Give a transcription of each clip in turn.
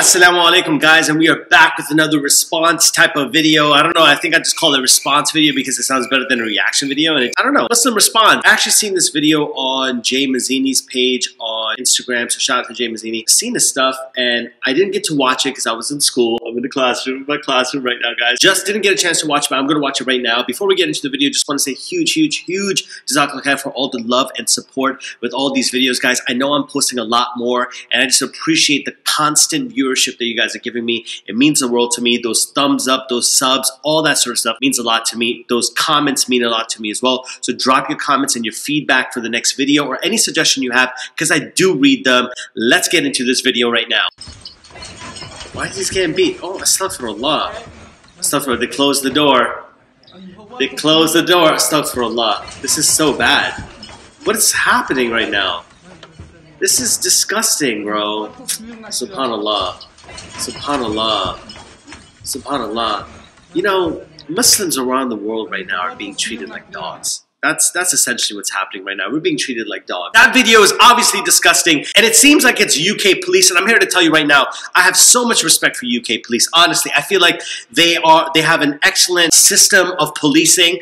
Assalamu alaikum guys, and we are back with another response type of video. I don't know, I think I just call it a response video because it sounds better than a reaction video. And I don't know, Muslim response. I actually seen this video on Jay Mazzini's page on Instagram, so shout out to Jay Mazzini. I've seen this stuff and I didn't get to watch it because I was in school. I'm in the classroom, my classroom right now, guys. Just didn't get a chance to watch it, but I'm gonna watch it right now. Before we get into the video, just want to say huge Jazakallah khair for all the love and support with all these videos, guys. I know I'm posting a lot more and I just appreciate the constant viewership that you guys are giving me. It means the world to me. Those thumbs up, those subs, all that sort of stuff means a lot to me. Those comments mean a lot to me as well. So drop your comments and your feedback for the next video or any suggestion you have because I do read them. Let's get into this video right now. Why is he getting beat? Oh, astaghfirullah. Astaghfirullah. They closed the door. They closed the door. Astaghfirullah. This is so bad. What is happening right now? This is disgusting, bro. Subhanallah. Subhanallah. Subhanallah. You know, Muslims around the world right now are being treated like dogs. That's essentially what's happening right now. We're being treated like dogs. That video is obviously disgusting, and it seems like it's UK police, and I'm here to tell you right now, I have so much respect for UK police. Honestly, I feel like they have an excellent system of policing.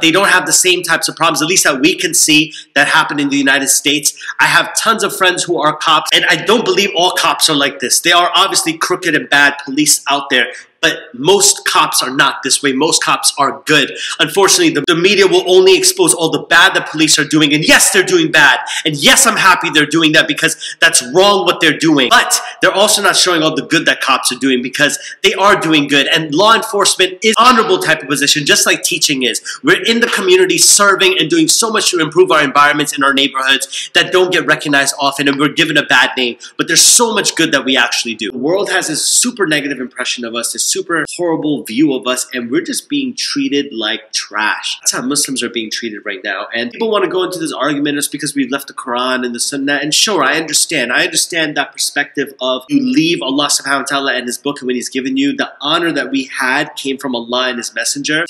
They don't have the same types of problems, at least that we can see, that happen in the United States. I have tons of friends who are cops, and I don't believe all cops are like this. There are obviously crooked and bad police out there, but most cops are not this way. Most cops are good. Unfortunately, the media will only expose all the bad that police are doing. And yes, they're doing bad. And yes, I'm happy they're doing that because that's wrong what they're doing. But they're also not showing all the good that cops are doing because they are doing good. And law enforcement is an honorable type of position, just like teaching is. We're in the community serving and doing so much to improve our environments in our neighborhoods that don't get recognized often, and we're given a bad name. But there's so much good that we actually do. The world has this super negative impression of us, this super horrible view of us, and we're just being treated like trash. That's how Muslims are being treated right now. And people want to go into this argument just because we've left the Quran and the Sunnah. And sure, I understand that perspective of you leave Allah subhanahu wa ta'ala and His book, and when He's given you the honor that we had came from Allah and His Messenger.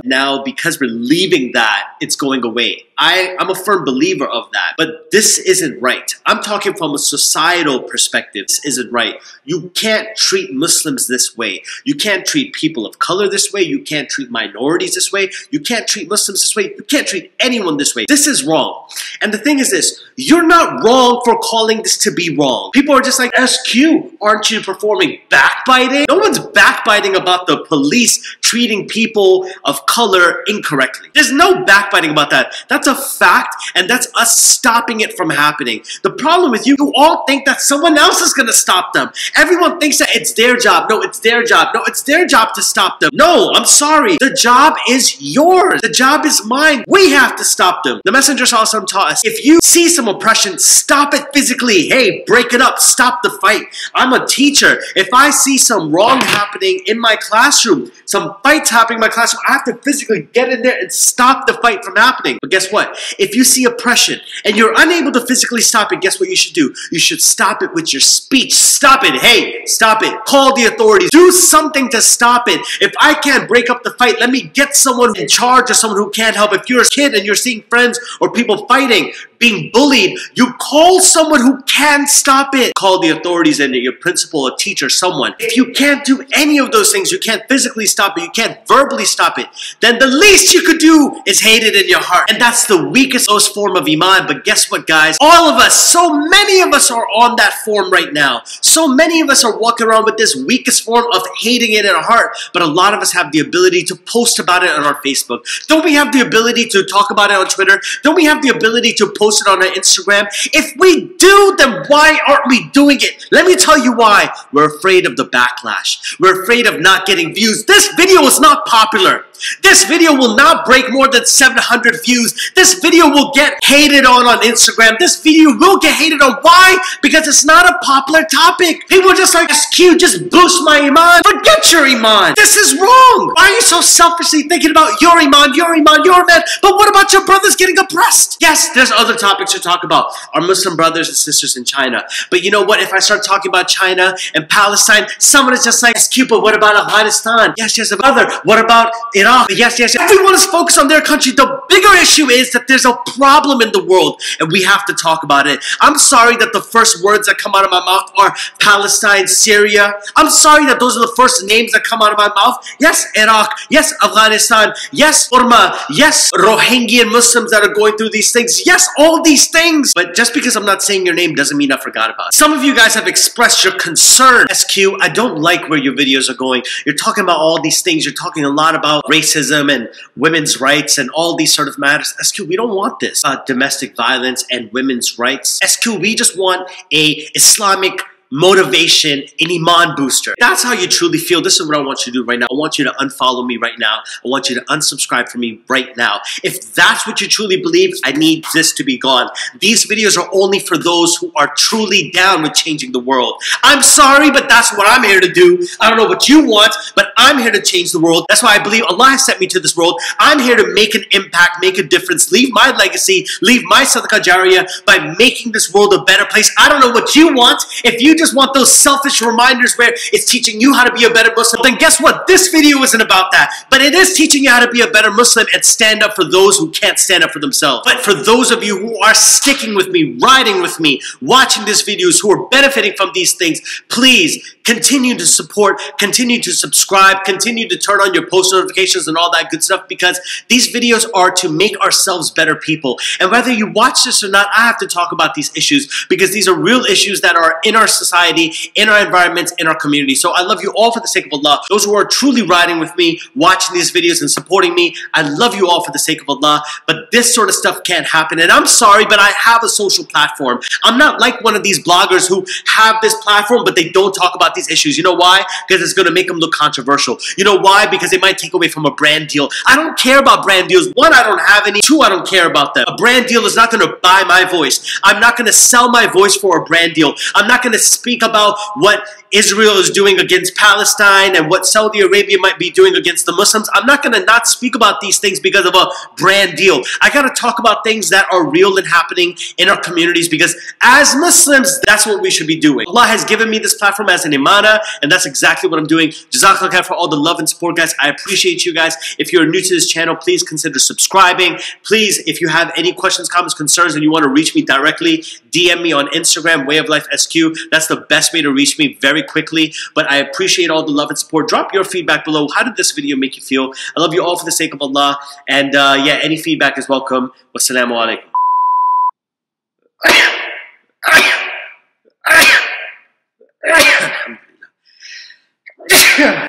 Now, because we're leaving that, it's going away. I'm a firm believer of that. But this isn't right. I'm talking from a societal perspective. This isn't right. You can't treat Muslims this way. You can't treat people of color this way. You can't treat minorities this way. You can't treat Muslims this way. You can't treat anyone this way. This is wrong. And the thing is this, you're not wrong for calling this to be wrong. People are just like, SQ, aren't you performing backbiting? No one's backbiting about the police treating people of color incorrectly. There's no backbiting about that. That's a fact, and that's us stopping it from happening. The problem with you all think that someone else is going to stop them. Everyone thinks that it's their job. No, it's their job. No, it's their job to stop them. No, I'm sorry. The job is yours. The job is mine. We have to stop them. The Messenger ﷺ taught us, if you see some oppression, stop it physically. Hey, break it up. Stop the fight. I'm a teacher. If I see some wrong happening in my classroom, some fights happening in my classroom, I have to physically get in there and stop the fight from happening. But guess what? If you see oppression and you're unable to physically stop it, guess what you should do? You should stop it with your speech. Stop it. Hey, stop it. Call the authorities. Do something to stop it. If I can't break up the fight, let me get someone in charge or someone who can't help. If you're a kid and you're seeing friends or people fighting, being bullied, you call someone who can stop it. Call the authorities and your principal, a teacher, someone. If you can't do any of those things, you can't physically stop it, you can't verbally stop it, then the least you could do is hate it in your heart. And that's the weakest form of Iman. But guess what, guys? All of us, so many of us are on that form right now. So many of us are walking around with this weakest form of hating it in our heart. But a lot of us have the ability to post about it on our Facebook. Don't we have the ability to talk about it on Twitter? Don't we have the ability to post it on our Instagram? If we do, then why aren't we doing it? Let me tell you why. We're afraid of the backlash. We're afraid of not getting views. This video is not popular. This video will not break more than 700 views. This video will get hated on Instagram. This video will get hated on. Why? Because it's not a popular topic. People are just like, SQ, just boost my Iman. Forget your Iman. This is wrong. Why are you so selfishly thinking about your Iman, your man? But what about your brothers getting oppressed? Yes, there's other topics to talk about. Our Muslim brothers and sisters in China. But you know what? If I start talking about China and Palestine, someone is just like, SQ, but what about Afghanistan? Yes, brother. What about Iran? Iraq. Yes, yes, everyone is focused on their country. The bigger issue is that there's a problem in the world, and we have to talk about it. I'm sorry that the first words that come out of my mouth are Palestine, Syria. I'm sorry that those are the first names that come out of my mouth. Yes, Iraq. Yes, Afghanistan. Yes, Burma. Yes, Rohingya Muslims that are going through these things. Yes, all these things. But just because I'm not saying your name doesn't mean I forgot about it. Some of you guys have expressed your concern. SQ, I don't like where your videos are going. You're talking about all these things. You're talking a lot about racism and women's rights and all these sort of matters. SQ, we don't want this. Domestic violence and women's rights. SQ, we just want a Islamic motivation, an iman booster. That's how you truly feel. This is what I want you to do right now. I want you to unfollow me right now. I want you to unsubscribe from me right now. If that's what you truly believe, I need this to be gone. These videos are only for those who are truly down with changing the world. I'm sorry, but that's what I'm here to do. I don't know what you want, but I'm here to change the world. That's why I believe Allah has sent me to this world. I'm here to make an impact, make a difference, leave my legacy, leave my sadaqah jariyah by making this world a better place. I don't know what you want. If you just want those selfish reminders where it's teaching you how to be a better Muslim, then guess what? This video isn't about that. But it is teaching you how to be a better Muslim and stand up for those who can't stand up for themselves. But for those of you who are sticking with me, riding with me, watching these videos, who are benefiting from these things, please continue to support, continue to subscribe, continue to turn on your post notifications and all that good stuff, because these videos are to make ourselves better people. And whether you watch this or not, I have to talk about these issues because these are real issues that are in our society, in our environments, in our community. So I love you all for the sake of Allah. Those who are truly riding with me, watching these videos and supporting me, I love you all for the sake of Allah. But this sort of stuff can't happen. And I'm sorry, but I have a social platform. I'm not like one of these bloggers who have this platform, but they don't talk about these issues. You know why? Because it's going to make them look controversial. You know why? Because they might take away from a brand deal. I don't care about brand deals. One, I don't have any. Two, I don't care about them. A brand deal is not going to buy my voice. I'm not going to sell my voice for a brand deal. I'm not going to speak about what Israel is doing against Palestine and what Saudi Arabia might be doing against the Muslims. I'm not going to not speak about these things because of a brand deal. I got to talk about things that are real and happening in our communities, because as Muslims, that's what we should be doing. Allah has given me this platform as an imana, and that's exactly what I'm doing. Jazakallah khair for all the love and support, guys. I appreciate you guys. If you're new to this channel, please consider subscribing. Please, if you have any questions, comments, concerns, and you want to reach me directly, DM me on Instagram, Wayoflifesq. That's the best way to reach me very quickly. But I appreciate all the love and support. Drop your feedback below. How did this video make you feel? I love you all for the sake of Allah. And yeah, any feedback is welcome. Wassalamu alaikum.